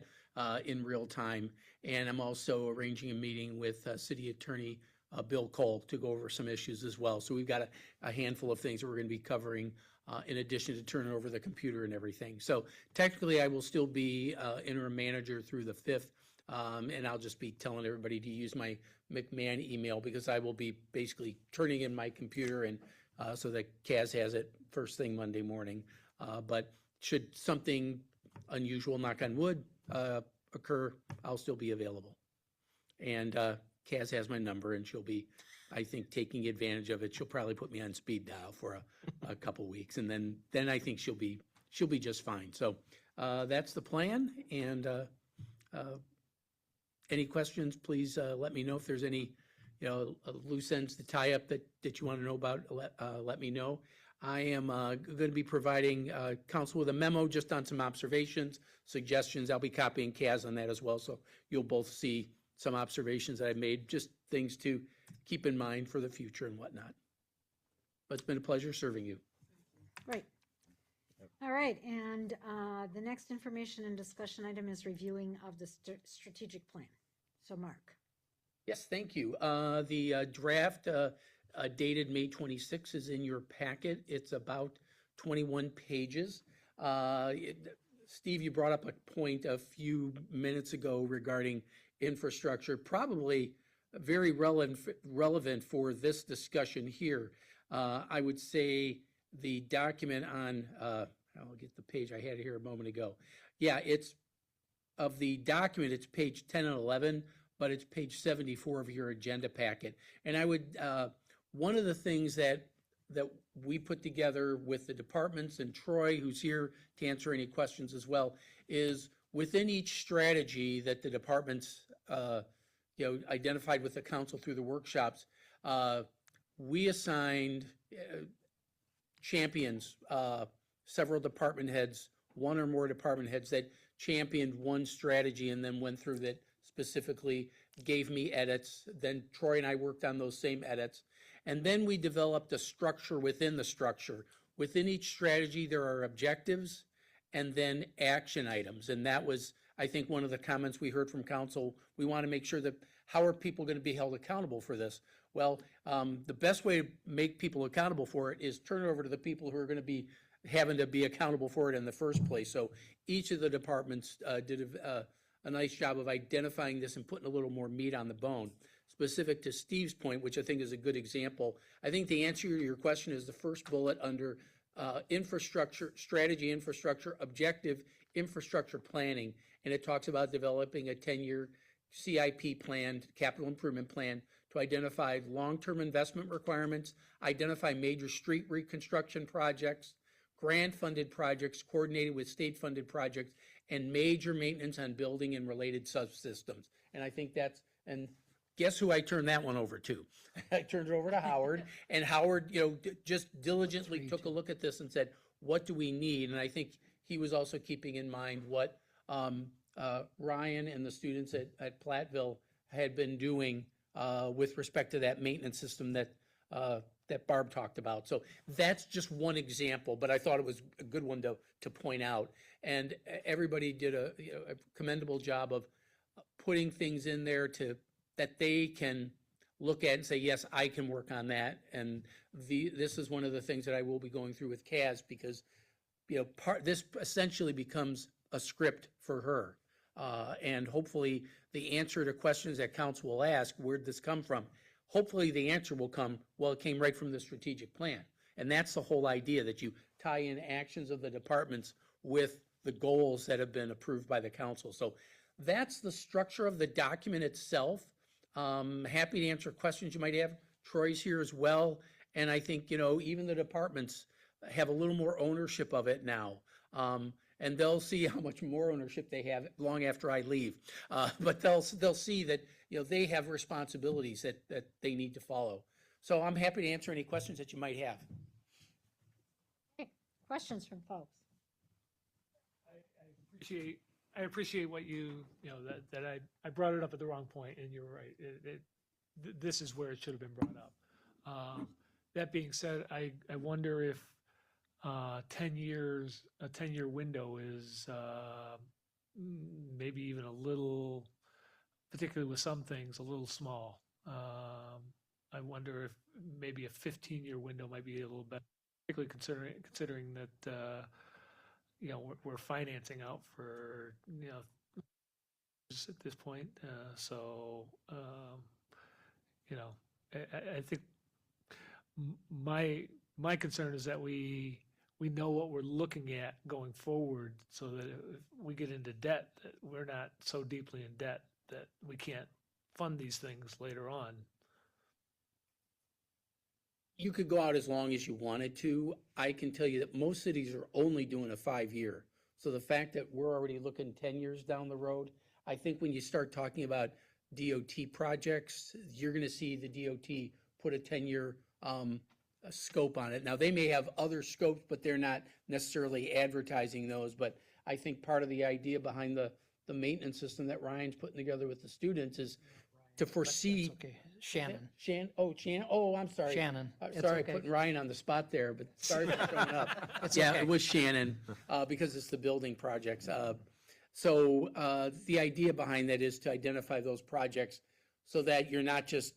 in real time. And I'm also arranging a meeting with City Attorney Bill Cole to go over some issues as well. So we've got a handful of things that we're going to be covering in addition to turning over the computer and everything. So technically, I will still be interim manager through the 5th, and I'll just be telling everybody to use my McMahon email because I will be basically turning in my computer and so that Kaz has it first thing Monday morning. But should something unusual, knock on wood, occur, I'll still be available. And Kaz has my number, and she'll be, I think, taking advantage of it. She'll probably put me on speed dial for a couple weeks, and then I think she'll be just fine. So that's the plan. And any questions, please let me know. If there's any loose ends to tie up that you want to know about, let me know. I am going to be providing council with a memo just on some observations, suggestions. I'll be copying Kaz on that as well, so you'll both see some observations that I've made, just things to keep in mind for the future and whatnot. But it's been a pleasure serving you. Great. All right, and the next information and discussion item is reviewing of the strategic plan. So Mark. Yes, thank you. The draft dated May 26 is in your packet. It's about 21 pages. Steve, you brought up a point a few minutes ago regarding infrastructure, probably very relevant for this discussion here. I would say the document on, I'll get the page, I had it here a moment ago. Yeah, it's, of the document, it's page 10 and 11, but it's page 74 of your agenda packet. And I would, one of the things that we put together with the departments and Troy, who's here to answer any questions as well, is within each strategy that the departments identified with the council through the workshops, we assigned champions, several department heads, one or more department heads that championed one strategy and then went through that specifically, gave me edits. Then Troy and I worked on those same edits. And then we developed a structure within the structure. Within each strategy, there are objectives and then action items. And that was, I think, one of the comments we heard from council. We want to make sure that how are people going to be held accountable for this? Well, the best way to make people accountable for it is turn it over to the people who are going to be having to be accountable for it in the first place. So each of the departments did a nice job of identifying this and putting a little more meat on the bone. Specific to Steve's point, which I think is a good example, I think the answer to your question is the first bullet under infrastructure, strategy, infrastructure, objective, infrastructure planning. And it talks about developing a 10-year CIP plan, capital improvement plan, to identify long-term investment requirements, identify major street reconstruction projects, grant-funded projects coordinated with state-funded projects, and major maintenance on building and related subsystems. And I think that's, and guess who I turned that one over to? I turned it over to Howard, and Howard, just diligently took a look at this and said, what do we need? And I think he was also keeping in mind what Ryan and the students at Platteville had been doing with respect to that maintenance system that Barb talked about. So that's just one example, but I thought it was a good one to point out. And everybody did a commendable job of putting things in there that they can look at and say, yes, I can work on that. And this is one of the things that I will be going through with Kaz, because this essentially becomes a script for her. And hopefully the answer to questions that council will ask, where'd this come from? Hopefully the answer will come, well, it came right from the strategic plan. And that's the whole idea, that you tie in actions of the departments with the goals that have been approved by the council. So that's the structure of the document itself. Happy to answer questions you might have. Troy's here as well. And I think, even the departments have a little more ownership of it now. And they'll see how much more ownership they have long after I leave. But they'll see that they have responsibilities that they need to follow. So I'm happy to answer any questions that you might have. Okay. Questions from folks? I appreciate what that I brought it up at the wrong point, and you're right. This is where it should have been brought up. That being said, I wonder if 10 years, a 10-year window is maybe even a little, particularly with some things, a little small. I wonder if maybe a 15-year window might be a little better, particularly considering that we're financing out for at this point. I think my concern is that we know what we're looking at going forward, so that if we get into debt, that we're not so deeply in debt that we can't fund these things later on. You could go out as long as you wanted to. I can tell you that most cities are only doing a 5-year. So the fact that we're already looking 10 years down the road, I think when you start talking about DOT projects, you're going to see the DOT put a 10-year a scope on it. Now, they may have other scopes, but they're not necessarily advertising those. But I think part of the idea behind the maintenance system that Ryan's putting together with the students is to foresee. That's okay. Shannon. I'm sorry. Shannon. I'm It's sorry, okay. putting Ryan on the spot there, but sorry for showing up. It's Yeah, okay. it was Shannon, because it's the building projects. So the idea behind that is to identify those projects so that you're not just,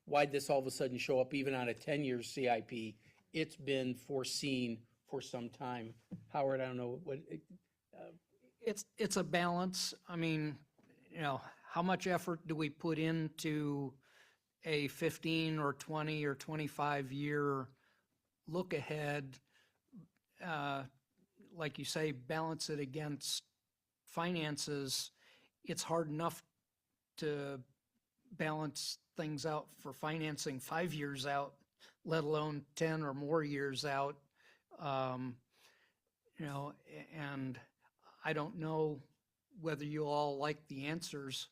why'd this all of a sudden show up even on a 10-year CIP? It's been foreseen for some time. Howard, I don't know what, It's a balance. I mean, how much effort do we put into a 15 or 20 or 25-year look ahead? Like you say, balance it against finances. It's hard enough to balance things out for financing 5 years out, let alone 10 or more years out. And I don't know whether you all like the answers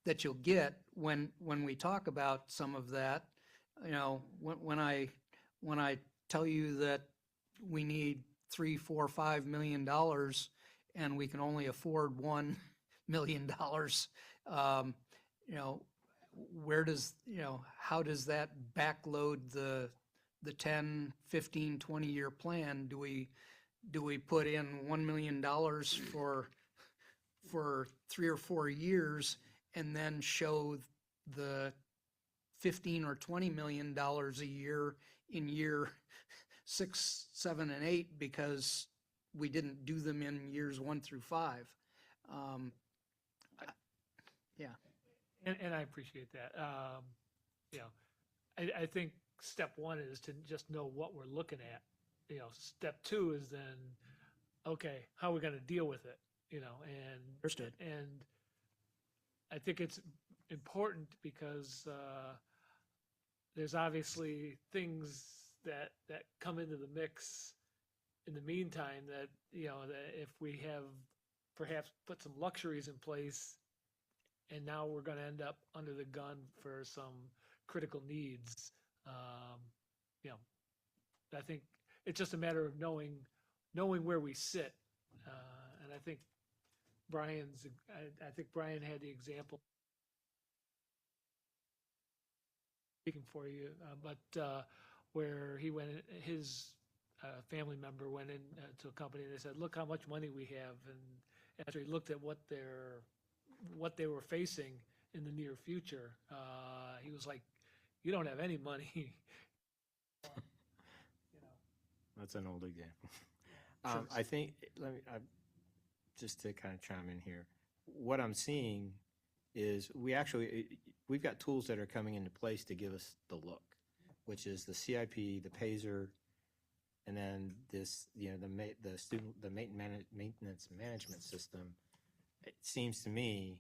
that you'll get when we talk about some of that. When I tell you that we need $3, $4, $5 million and we can only afford $1 million, how does that backload the 10, 15, 20-year plan? Do we put in $1 million for 3 or 4 years and then show the 15 or 20 million dollars a year in year 6, 7, and 8 because we didn't do them in years 1 through 5? Yeah. And I appreciate that. I think step one is to just know what we're looking at. Step two is then, okay, how are we going to deal with it? And Understood. And I think it's important because there's obviously things that come into the mix in the meantime that that if we have perhaps put some luxuries in place, and now we're going to end up under the gun for some critical needs. I think it's just a matter of knowing where we sit, and I think Brian had the example speaking for you, but where he went, his family member went in to a company and they said, "Look how much money we have," and after he looked at what they were facing in the near future, he was like, "You don't have any money." That's an old example. Sure. I think, just to kind of chime in here, what I'm seeing is we've got tools that are coming into place to give us the look, which is the CIP, the PASER, and then this, the maintenance management system. It seems to me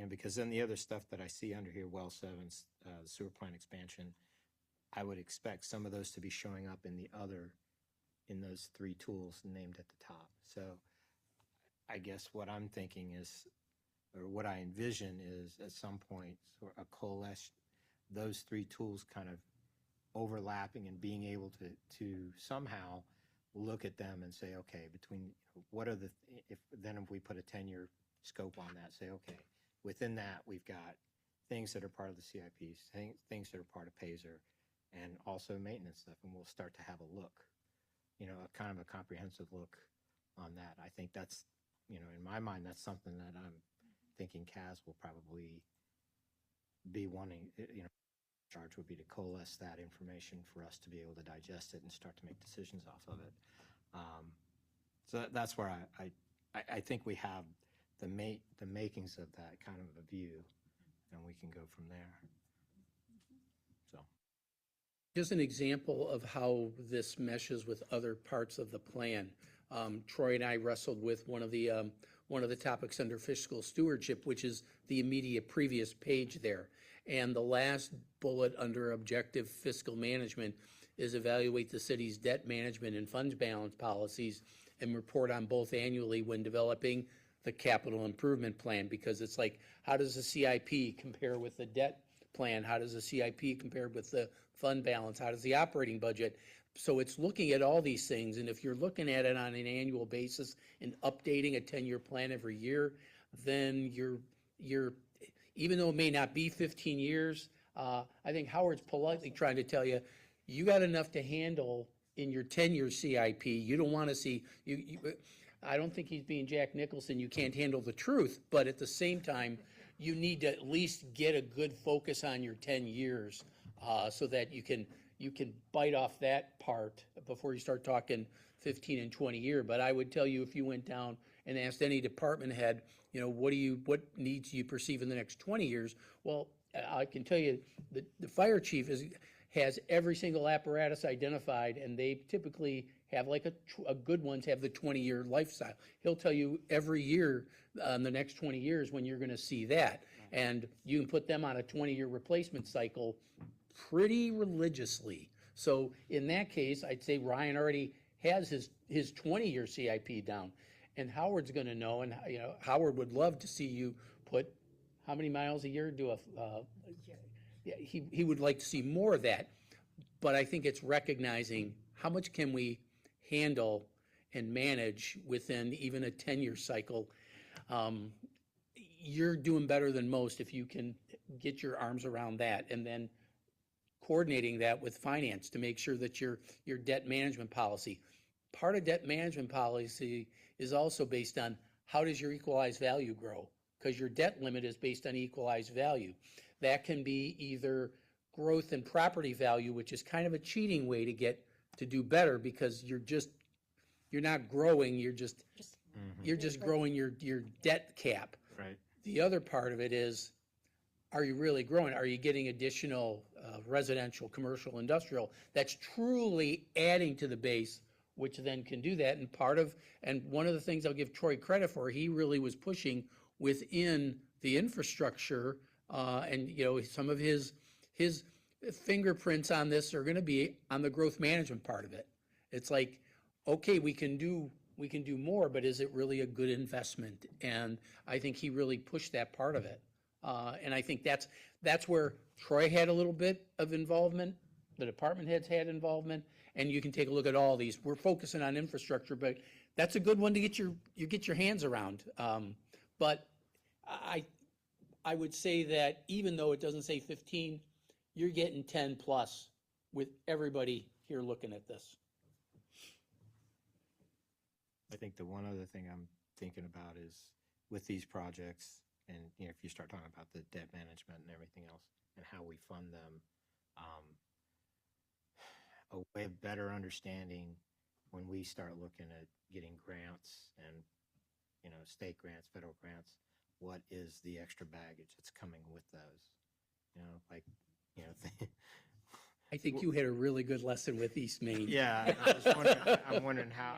because then the other stuff that I see under here, well 7's, the sewer plant expansion, I would expect some of those to be showing up in those 3 tools named at the top. So I guess what I'm thinking is, or what I envision is at some point, sort of a coalesce those 3 tools kind of overlapping and being able to somehow look at them and say, okay, between what are if we put a 10-year scope on that, say, okay, within that we've got things that are part of the CIPs, things that are part of PASER, and also maintenance stuff, and we'll start to have a look, a kind of a comprehensive look on that. I think that's, in my mind, that's something that I'm thinking Kaz will probably be wanting, charge would be to coalesce that information for us to be able to digest it and start to make decisions off of it. So that's where I think we have the makings of that kind of a view, and we can go from there. So. Just an example of how this meshes with other parts of the plan. Troy and I wrestled with one of the topics under fiscal stewardship, which is the immediate previous page there. And the last bullet under objective fiscal management is evaluate the city's debt management and funds balance policies and report on both annually when developing the capital improvement plan, because it's like, how does the CIP compare with the debt plan? How does the CIP compare with the fund balance? How does the operating budget? So it's looking at all these things, and if you're looking at it on an annual basis and updating a 10-year plan every year, then you're, even though it may not be 15 years, I think Howard's politely trying to tell you, you got enough to handle in your 10-year CIP. You don't want to see, I don't think he's being Jack Nicholson, you can't handle the truth, but at the same time, you need to at least get a good focus on your 10 years so that you can bite off that part before you start talking 15 and 20 year. But I would tell you, if you went down and asked any department head, what needs you perceive in the next 20 years? Well, I can tell you the fire chief has every single apparatus identified, and they typically have like a good ones have the 20-year lifestyle. He'll tell you every year in the next 20 years when you're going to see that. And you can put them on a 20-year replacement cycle pretty religiously. So in that case, I'd say Ryan already has his 20-year CIP down. And Howard's going to know, and Howard would love to see you put how many miles a year do he would like to see more of that. But I think it's recognizing how much can we handle and manage within even a 10-year cycle. You're doing better than most if you can get your arms around that, and then coordinating that with finance to make sure that your debt management policy. Part of debt management policy is also based on how does your equalized value grow? Because your debt limit is based on equalized value. That can be either growth in property value, which is kind of a cheating way to do better because you're not growing, you're just growing your debt cap. Right. The other part of it is, are you really growing? Are you getting additional residential, commercial, industrial that's truly adding to the base, which then can do that? And one of the things I'll give Troy credit for, he really was pushing within the infrastructure, and some of his fingerprints on this are going to be on the growth management part of it. It's like, okay, we can do more, but is it really a good investment? And I think he really pushed that part of it. And I think that's where Troy had a little bit of involvement, the department heads had involvement, and you can take a look at all these. We're focusing on infrastructure, but that's a good one to get your hands around. But I would say that even though it doesn't say 15, you're getting 10 plus with everybody here looking at this. I think the one other thing I'm thinking about is with these projects, and if you start talking about the debt management and everything else and how we fund them, a way of better understanding when we start looking at getting grants and state grants, federal grants, what is the extra baggage that's coming with those? I think you had a really good lesson with East Maine. Yeah, I'm wondering how,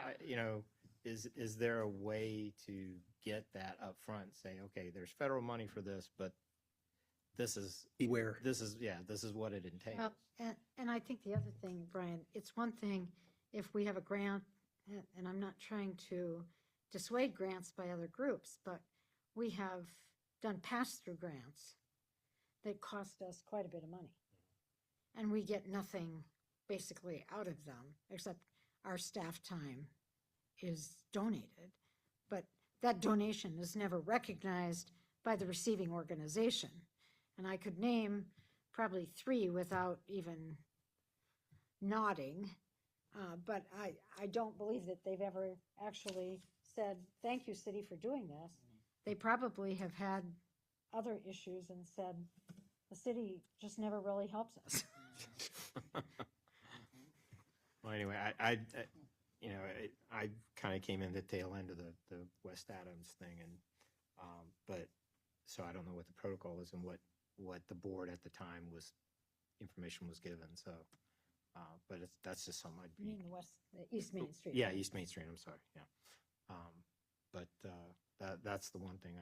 is there a way to get that up front and say, okay, there's federal money for this, but this is what it entails. Well, and I think the other thing, Brian, it's one thing if we have a grant, and I'm not trying to dissuade grants by other groups, but we have done pass-through grants that cost us quite a bit of money. And we get nothing basically out of them, except our staff time is donated. But that donation is never recognized by the receiving organization. And I could name probably 3 without even nodding. But I don't believe that they've ever actually said, thank you, city, for doing this. They probably have had other issues and said, the city just never really helps us. Well, anyway, I kind of came in the tail end of the West Adams thing, and but so I don't know what the protocol is and what the board at the time information was given. So, but that's just something I'd be. You mean the East Main Street? Yeah, East Main Street. I'm sorry. Yeah, but that's the one thing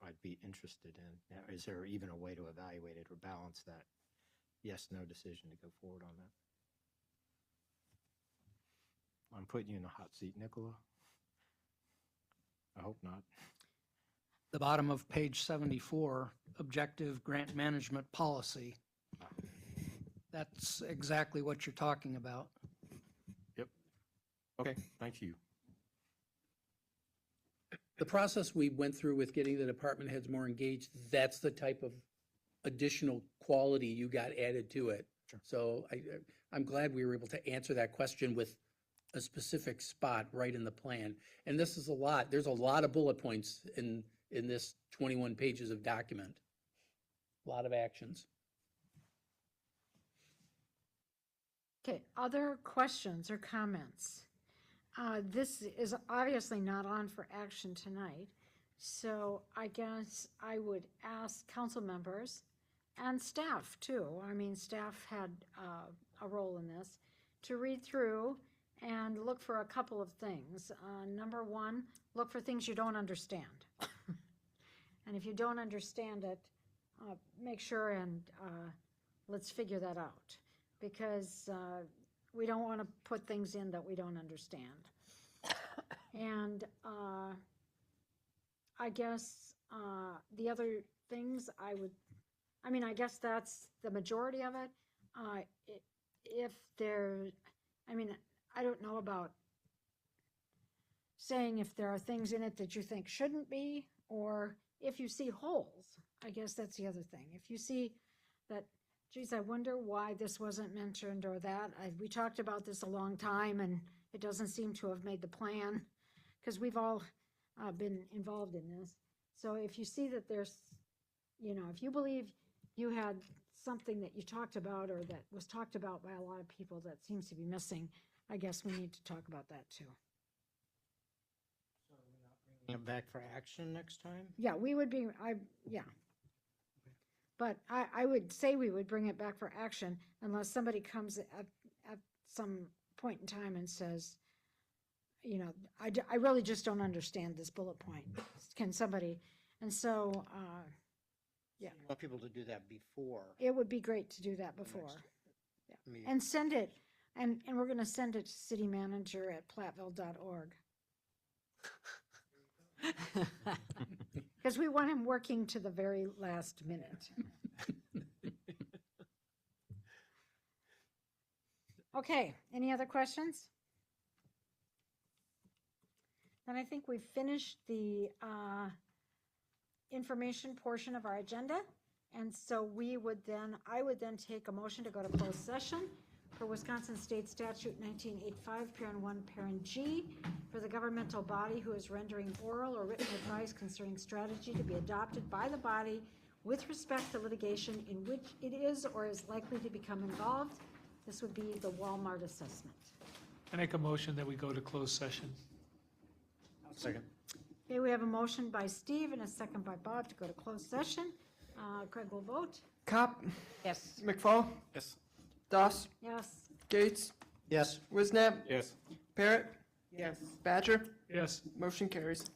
I'd be interested in. Now, is there even a way to evaluate it or balance that yes/no decision to go forward on that? I'm putting you in the hot seat, Nicola. I hope not. the bottom of page 74, objective grant management policy. That's exactly what you're talking about. Okay, thank you. The process we went through with getting the department heads more engaged, that's the type of additional quality you got added to it. So I'm glad we were able to answer that question with a specific spot right in the plan. And this is a lot. There's a lot of bullet points in this 21 pages of document. A lot of actions. Okay, other questions or comments? This is obviously not on for action tonight, so I guess I would ask council members and staff too, I mean, staff had a role in this, to read through and look for a couple of things. Number one, look for things you don't understand. And if you don't understand it, make sure and let's figure that out, because we don't want to put things in that we don't understand. And I guess the other things I guess that's the majority of it. If there, I don't know about saying if there are things in it that you think shouldn't be, or if you see holes. I guess that's the other thing. If you see that, geez, I wonder why this wasn't mentioned or that. We talked about this a long time and it doesn't seem to have made the plan, because we've all been involved in this. So if you see that there's, if you believe you had something that you talked about or that was talked about by a lot of people that seems to be missing, I guess we need to talk about that too. So we're not bringing it back for action next time? Yeah, we would be, yeah. But I would say we would bring it back for action unless somebody comes at some point in time and says, I really just don't understand this bullet point. Can somebody, and so, yeah. You want people to do that before. It would be great to do that before. Yeah. meeting. And send it, and we're gonna send it to citymanager@platteville.org. Because we want him working to the very last minute. Okay, any other questions? Then I think we've finished the information portion of our agenda. And so I would then take a motion to go to closed session for Wisconsin State Statute 1985, Parent 1, Parent G, for the governmental body who is rendering oral or written advice concerning strategy to be adopted by the body with respect to litigation in which it is or is likely to become involved. This would be the Walmart assessment. I make a motion that we go to closed session. Second. Okay, we have a motion by Steve and a second by Bob to go to closed session. Craig will vote. Cop, Yes. McFall, Yes. Doss, Yes. Gates, Yes. Wisnap, Yes. Parrot, Yes. Badger. Yes. Motion carries.